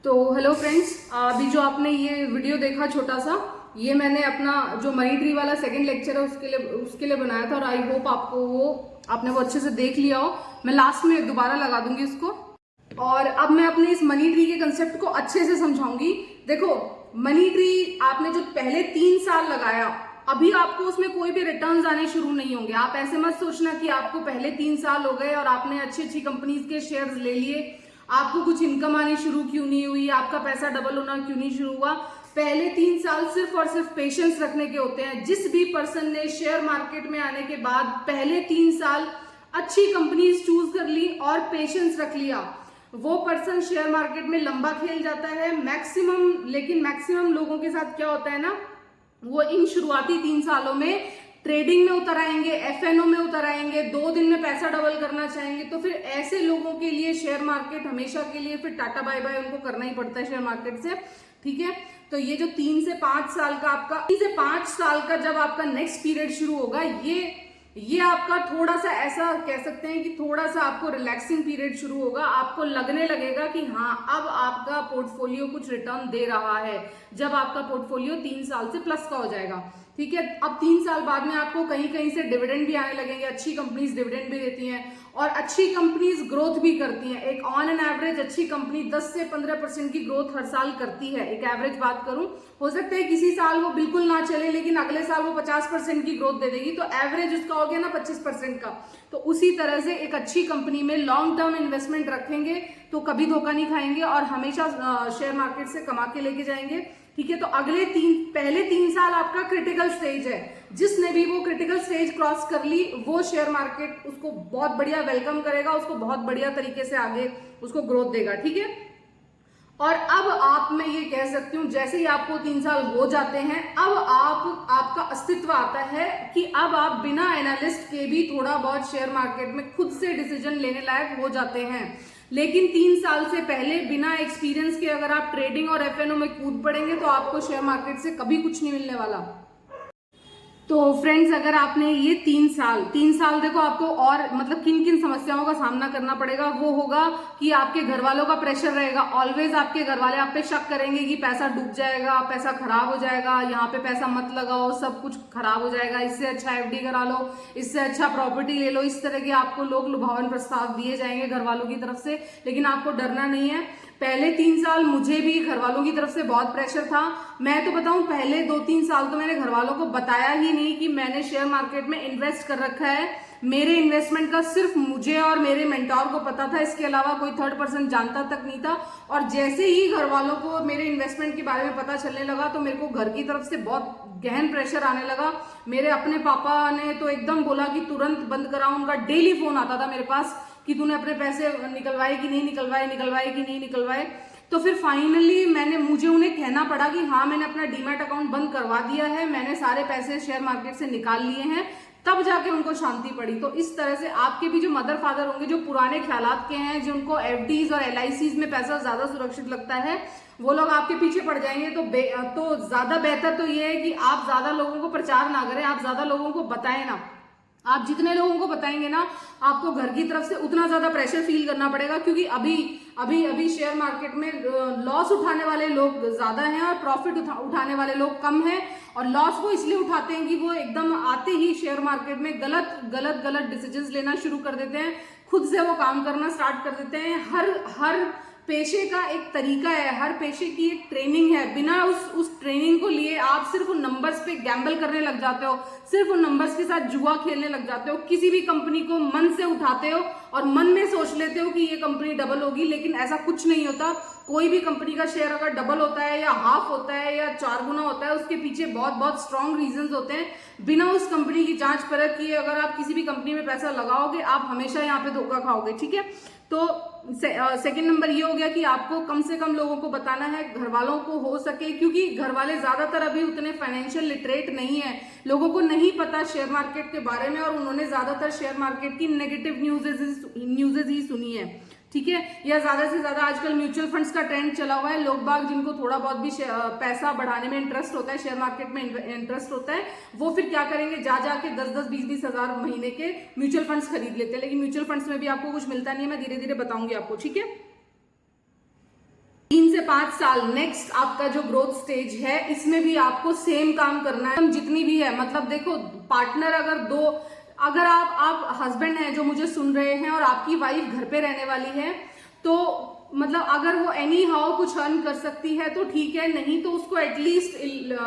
तो hello friends, अभी जो आपने ये वीडियो देखा छोटा सा, ये मैंने अपना जो मनी ट्री वाला सेकंड लेक्चर है उसके लिए बनाया था और आई होप आपको आपने वो अच्छे से देख लिया हो। मैं लास्ट में दोबारा लगा दूंगी उसको। और अब मैं अपने इस मनी ट्री के कंसेप्ट को अच्छे से समझाऊंगी। देखो, मनी ट्री आपने जो पहले 3 साल लगाया, अभी आपको उसमें कोई भी रिटर्न्स आने शुरू नहीं होंगे। आप ऐसे मत सोचना कि आपको पहले 3 साल हो गए और आपने अच्छी अच्छी कंपनीज के शेयर्स ले लिए, आपको कुछ इनकम आनी शुरू क्यों नहीं हुई, आपका पैसा डबल होना क्यों नहीं शुरू हुआ। पहले 3 साल सिर्फ और सिर्फ पेशेंस रखने के होते हैं। जिस भी पर्सन ने शेयर मार्केट में आने के बाद पहले 3 साल अच्छी कंपनीज चूज कर ली और पेशेंस रख लिया, वो पर्सन शेयर मार्केट में लंबा खेल जाता है मैक्सिमम। लेकिन मैक्सिमम लोगों के साथ क्या होता है ना, वो इन शुरुआती 3 सालों में ट्रेडिंग में उतर आएंगे, एफएनओ में उतर आएंगे, 2 दिन में पैसा डबल करना चाहेंगे। तो फिर ऐसे लोगों के लिए शेयर मार्केट हमेशा के लिए फिर टाटा बाय बाय उनको करना ही पड़ता है शेयर मार्केट से। ठीक है, तो ये जो 3 से 5 साल का आपका 3 से 5 साल का जब आपका नेक्स्ट पीरियड शुरू होगा, ये आपका थोड़ा सा ऐसा कह सकते हैं कि थोड़ा सा आपको रिलैक्सिंग पीरियड शुरू होगा। आपको लगने लगेगा कि हाँ, अब आपका पोर्टफोलियो कुछ रिटर्न दे रहा है, जब आपका पोर्टफोलियो 3 साल से प्लस का हो जाएगा। ठीक है, अब 3 साल बाद में आपको कहीं कहीं से डिविडेंड भी आने लगेंगे। अच्छी कंपनीज डिविडेंड भी देती हैं और अच्छी कंपनीज ग्रोथ भी करती हैं। एक ऑन एन एवरेज अच्छी कंपनी 10 से 15% की ग्रोथ हर साल करती है। एक एवरेज बात करूं, हो सकता है किसी साल वो बिल्कुल ना चले लेकिन अगले साल वो 50% की ग्रोथ दे देगी, तो एवरेज उसका हो गया ना 25% का। तो उसी तरह से एक अच्छी कंपनी में लॉन्ग टर्म इन्वेस्टमेंट रखेंगे तो कभी धोखा नहीं खाएंगे और हमेशा शेयर मार्केट से कमा के लेके जाएंगे। ठीक है, तो पहले 3 साल आपका क्रिटिकल स्टेज है। जिसने भी वो क्रिटिकल स्टेज क्रॉस कर ली, वो शेयर मार्केट उसको बहुत बढ़िया वेलकम करेगा, उसको बहुत बढ़िया तरीके से आगे उसको ग्रोथ देगा। ठीक है, और अब आप, मैं ये कह सकती हूँ, जैसे ही आपको 3 साल हो जाते हैं, अब आपका अस्तित्व आता है कि अब आप बिना एनालिस्ट के भी थोड़ा बहुत शेयर मार्केट में खुद से डिसीजन लेने लायक हो जाते हैं। लेकिन 3 साल से पहले बिना एक्सपीरियंस के अगर आप ट्रेडिंग और एफएनओ में कूद पड़ेंगे तो आपको शेयर मार्केट से कभी कुछ नहीं मिलने वाला। तो फ्रेंड्स, अगर आपने ये 3 साल देखो, आपको और मतलब किन किन समस्याओं का सामना करना पड़ेगा, वो होगा कि आपके घर वालों का प्रेशर रहेगा। ऑलवेज आपके घर वाले आप पे शक करेंगे कि पैसा डूब जाएगा, पैसा खराब हो जाएगा, यहाँ पे पैसा मत लगाओ, सब कुछ खराब हो जाएगा, इससे अच्छा एफडी करा लो, इससे अच्छा प्रॉपर्टी ले लो। इस तरह के आपको लोग लुभावन प्रस्ताव दिए जाएंगे घर वालों की तरफ से, लेकिन आपको डरना नहीं है। पहले 3 साल मुझे भी घर वालों की तरफ से बहुत प्रेशर था। मैं तो बताऊं, पहले 2-3 साल तो मैंने घर वालों को बताया ही नहीं कि मैंने शेयर मार्केट में इन्वेस्ट कर रखा है। मेरे इन्वेस्टमेंट का सिर्फ मुझे और मेरे मेंटोर को पता था, इसके अलावा कोई थर्ड पर्सन जानता तक नहीं था। और जैसे ही घर वालों को मेरे इन्वेस्टमेंट के बारे में पता चलने लगा तो मेरे को घर की तरफ से बहुत गहन प्रेशर आने लगा। मेरे अपने पापा ने तो एकदम बोला कि तुरंत बंद कराओ। उनका डेली फोन आता था मेरे पास कि तूने अपने पैसे निकलवाए कि नहीं निकलवाए, निकलवाए कि नहीं निकलवाए। तो फिर फाइनली मुझे उन्हें कहना पड़ा कि हाँ, मैंने अपना डीमैट अकाउंट बंद करवा दिया है, मैंने सारे पैसे शेयर मार्केट से निकाल लिए हैं। तब जाके उनको शांति पड़ी। तो इस तरह से आपके भी जो मदर फादर होंगे, जो पुराने ख्यालात के हैं, जिनको एफडीज और एलआईसीज में पैसा ज्यादा सुरक्षित लगता है, वो लोग आपके पीछे पड़ जाएंगे। तो ज्यादा बेहतर तो ये है कि आप ज्यादा लोगों को प्रचार ना करें, आप ज्यादा लोगों को बताएं ना। आप जितने लोगों को बताएंगे ना, आपको घर की तरफ से उतना ज्यादा प्रेशर फील करना पड़ेगा, क्योंकि अभी शेयर मार्केट में लॉस उठाने वाले लोग ज्यादा हैं और प्रॉफिट उठाने वाले लोग कम हैं। और लॉस वो इसलिए उठाते हैं कि वो एकदम आते ही शेयर मार्केट में गलत डिसीजंस लेना शुरू कर देते हैं, खुद से वो काम करना स्टार्ट कर देते हैं। हर पेशे का एक तरीका है, हर पेशे की एक ट्रेनिंग है। बिना उस ट्रेनिंग को लिए आप सिर्फ उन नंबर्स पे गैम्बल करने लग जाते हो, सिर्फ उन नंबर्स के साथ जुआ खेलने लग जाते हो। किसी भी कंपनी को मन से उठाते हो और मन में सोच लेते हो कि ये कंपनी डबल होगी, लेकिन ऐसा कुछ नहीं होता। कोई भी कंपनी का शेयर अगर डबल होता है या हाफ होता है या 4 गुना होता है, उसके पीछे बहुत बहुत स्ट्रॉन्ग रीजंस होते हैं। बिना उस कंपनी की जांच परख किए अगर आप किसी भी कंपनी में पैसा लगाओगे, आप हमेशा यहाँ पे धोखा खाओगे। ठीक है, तो सेकंड नंबर ये हो गया कि आपको कम से कम लोगों को बताना है, घर वालों को हो सके, क्योंकि घर वाले ज्यादातर अभी उतने फाइनेंशियल लिटरेट नहीं है, लोगों को नहीं पता शेयर मार्केट के बारे में, और उन्होंने ज्यादातर शेयर मार्केट की नेगेटिव न्यूज़ेस ही सुनी है। ठीक है, या ज्यादा से ज्यादा आजकल म्यूचुअल फंड्स का ट्रेंड चला हुआ है। लोग बाग जिनको थोड़ा बहुत भी पैसा बढ़ाने में इंटरेस्ट होता है, शेयर मार्केट में इंटरेस्ट होता है, वो फिर क्या करेंगे, जाके 10-10, 20-20 हजार महीने के म्यूचुअल फंड्स खरीद लेते हैं। लेकिन म्यूचुअल फंड्स में भी आपको कुछ मिलता नहीं है, मैं धीरे धीरे बताऊंगी आपको। ठीक है, 3 से 5 साल नेक्स्ट आपका जो ग्रोथ स्टेज है, इसमें भी आपको सेम काम करना है जितनी भी है। मतलब देखो, पार्टनर अगर आप हस्बैंड हैं जो मुझे सुन रहे हैं और आपकी वाइफ घर पे रहने वाली है, तो मतलब अगर वो एनी हाउ कुछ अर्न कर सकती है तो ठीक है, नहीं तो उसको एटलीस्ट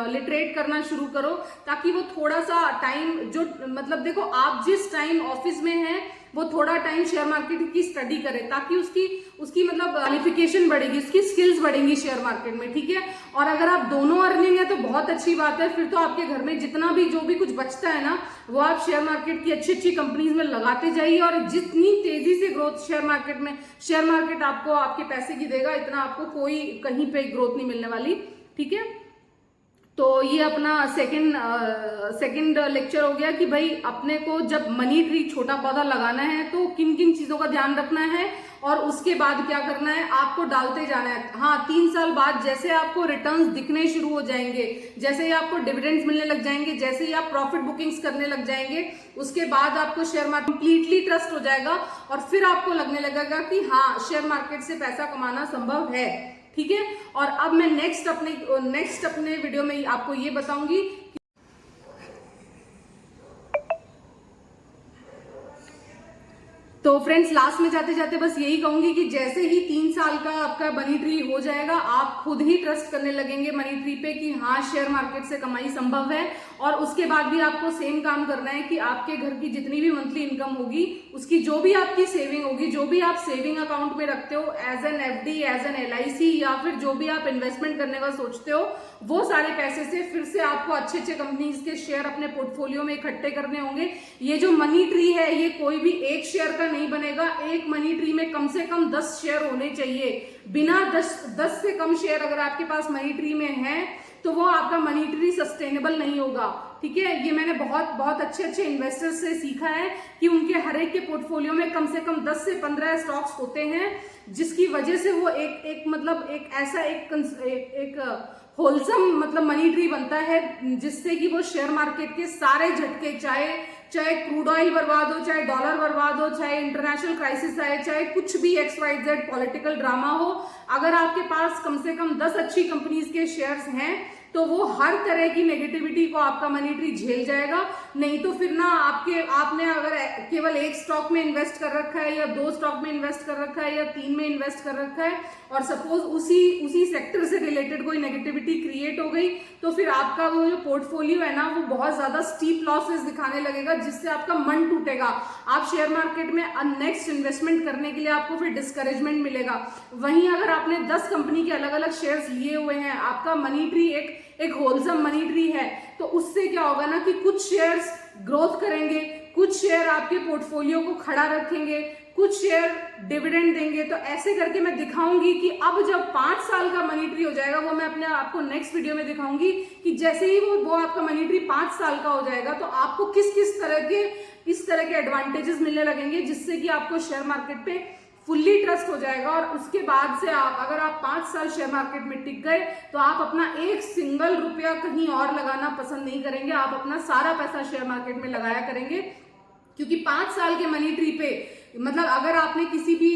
लिटरेट करना शुरू करो, ताकि वो थोड़ा सा टाइम जो मतलब देखो, आप जिस टाइम ऑफिस में हैं वो थोड़ा टाइम शेयर मार्केट की स्टडी करे, ताकि उसकी मतलब क्वालिफिकेशन बढ़ेगी, उसकी स्किल्स बढ़ेंगी शेयर मार्केट में, ठीक है। और अगर आप दोनों अर्निंग है तो बहुत अच्छी बात है, फिर तो आपके घर में जितना भी जो भी कुछ बचता है ना, वो आप शेयर मार्केट की अच्छी अच्छी कंपनीज में लगाते जाइए। और जितनी तेजी से ग्रोथ शेयर मार्केट आपको आपके पैसे की देगा, इतना आपको कोई कहीं पे ग्रोथ नहीं मिलने वाली, ठीक है। तो ये अपना सेकंड लेक्चर हो गया कि भाई अपने को जब मनी ट्री छोटा पौधा लगाना है तो किन किन चीजों का ध्यान रखना है, और उसके बाद क्या करना है, आपको डालते जाना है। हाँ, 3 साल बाद जैसे आपको रिटर्न्स दिखने शुरू हो जाएंगे, जैसे ही आपको डिविडेंड्स मिलने लग जाएंगे, जैसे ही आप प्रॉफिट बुकिंग्स करने लग जाएंगे, उसके बाद आपको शेयर मार्केट कंप्लीटली ट्रस्ट हो जाएगा, और फिर आपको लगने लगेगा कि हाँ, शेयर मार्केट से पैसा कमाना संभव है, ठीक है। और अब मैं नेक्स्ट अपने वीडियो में आपको ये बताऊंगी। तो फ्रेंड्स, लास्ट में जाते जाते बस यही कहूंगी कि जैसे ही 3 साल का आपका मनी ट्री हो जाएगा, आप खुद ही ट्रस्ट करने लगेंगे मनी ट्री पे कि हाँ, शेयर मार्केट से कमाई संभव है। और उसके बाद भी आपको सेम काम करना है कि आपके घर की जितनी भी मंथली इनकम होगी, उसकी जो भी आपकी सेविंग होगी, जो भी आप सेविंग अकाउंट में रखते हो, as an FD, as an LIC, या फिर जो भी आप इन्वेस्टमेंट करने का सोचते हो, वो सारे पैसे से फिर से आपको अच्छे अच्छे कंपनीज के शेयर अपने पोर्टफोलियो में इकट्ठे करने होंगे। ये जो मनी ट्री है, ये कोई भी एक शेयर का नहीं बनेगा। एक मनी ट्री में कम से कम 10 शेयर होने चाहिए। बिना 10 से कम शेयर अगर आपके पास मनी ट्री में है, तो वो आपका मनी ट्री सस्टेनेबल नहीं होगा, ठीक है। ये मैंने बहुत अच्छे इन्वेस्टर्स से सीखा है कि उनके हर एक के पोर्टफोलियो में कम से कम 10 से 15 स्टॉक्स होते हैं, जिसकी वजह से वो एक ऐसा होलसम मतलब मनी ट्री बनता है, जिससे कि वो शेयर मार्केट के सारे झटके, चाहे क्रूड ऑयल बर्बाद हो, चाहे डॉलर बर्बाद हो, चाहे इंटरनेशनल क्राइसिस आए, चाहे कुछ भी XYZ पॉलिटिकल ड्रामा हो, अगर आपके पास कम से कम 10 अच्छी कंपनीज के शेयर्स हैं, तो वो हर तरह की नेगेटिविटी को आपका मनी ट्री झेल जाएगा। नहीं तो फिर ना आपने अगर केवल एक स्टॉक में इन्वेस्ट कर रखा है, या 2 स्टॉक में इन्वेस्ट कर रखा है, या 3 में इन्वेस्ट कर रखा है, और सपोज उसी सेक्टर से रिलेटेड कोई नेगेटिविटी क्रिएट हो गई, तो फिर आपका वो जो पोर्टफोलियो है ना, वो बहुत ज्यादा स्टीप लॉसेस दिखाने लगेगा, जिससे आपका मन टूटेगा। आप शेयर मार्केट में नेक्स्ट इन्वेस्टमेंट करने के लिए आपको फिर डिस्करेजमेंट मिलेगा। वहीं अगर आपने 10 कंपनी के अलग अलग शेयर्स लिए हुए हैं, आपका मनी ट्री एक होलसम मनी ट्री है, तो उससे क्या होगा ना कि कुछ शेयर्स ग्रोथ करेंगे, कुछ शेयर आपके पोर्टफोलियो को खड़ा रखेंगे, कुछ शेयर डिविडेंड देंगे। तो ऐसे करके मैं दिखाऊंगी कि अब जब 5 साल का मनी ट्री हो जाएगा, वो मैं अपने आपको नेक्स्ट वीडियो में दिखाऊंगी कि जैसे ही वो आपका मनी ट्री 5 साल का हो जाएगा, तो आपको किस तरह के एडवांटेजेस मिलने लगेंगे, जिससे कि आपको शेयर मार्केट पे फुल्ली ट्रस्ट हो जाएगा। और उसके बाद से अगर आप 5 साल शेयर मार्केट में टिक गए, तो आप अपना एक सिंगल रुपया कहीं और लगाना पसंद नहीं करेंगे, आप अपना सारा पैसा शेयर मार्केट में लगाया करेंगे। क्योंकि 5 साल के मनी ट्री पे मतलब अगर आपने किसी भी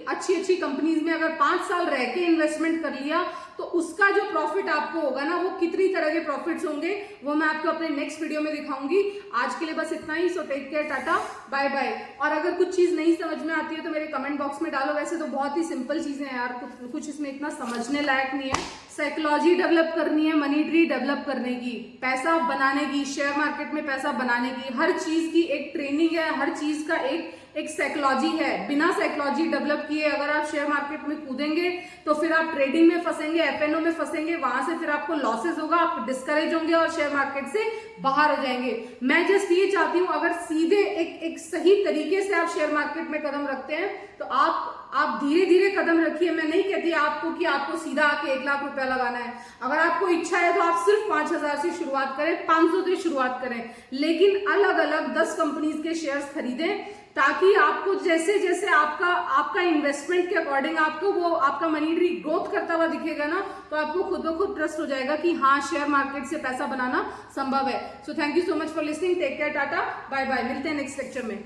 अच्छी कंपनीज में अगर 5 साल रह के इन्वेस्टमेंट कर लिया, तो उसका जो प्रॉफिट आपको होगा ना, वो कितनी तरह के प्रॉफिट्स होंगे, वो मैं आपको अपने नेक्स्ट वीडियो में दिखाऊंगी। आज के लिए बस इतना ही। So take care, tata, bye bye. और अगर कुछ चीज नहीं समझ में आती है तो मेरे कमेंट बॉक्स में डालो। वैसे तो बहुत ही सिंपल चीजें हैं यार, कुछ इसमें इतना समझने लायक नहीं है। साइकोलॉजी डेवलप करनी है, मनी ट्री डेवलप करने की, पैसा बनाने की, शेयर मार्केट में पैसा बनाने की, हर चीज की एक ट्रेनिंग है, हर चीज का एक साइकोलॉजी है। बिना साइकोलॉजी डेवलप किए अगर आप शेयर मार्केट में कूदेंगे, तो फिर आप ट्रेडिंग में फंसेंगे, FNO में फंसेंगे, वहां से फिर आपको लॉसेस होगा, आप डिस्करेज होंगे और शेयर मार्केट से बाहर हो जाएंगे। मैं जस्ट ये चाहती हूँ, अगर सीधे एक सही तरीके से आप शेयर मार्केट में कदम रखते हैं, तो आप धीरे धीरे कदम रखिए। मैं नहीं कहती आपको कि आपको सीधा आके 1 लाख रुपया लगाना है। अगर आपको इच्छा है तो आप सिर्फ 5,000 से शुरुआत करें, 500 से शुरुआत करें, लेकिन अलग अलग 10 कंपनीज के शेयर्स खरीदें, ताकि आपको जैसे जैसे आपका इन्वेस्टमेंट के अकॉर्डिंग आपको वो आपका मनी ट्री ग्रोथ करता हुआ दिखेगा ना, तो आपको खुद ब खुद ट्रस्ट हो जाएगा कि हाँ, शेयर मार्केट से पैसा बनाना संभव है। So thank you so much for listening, take care, tata, bye bye. मिलते हैं नेक्स्ट लेक्चर में।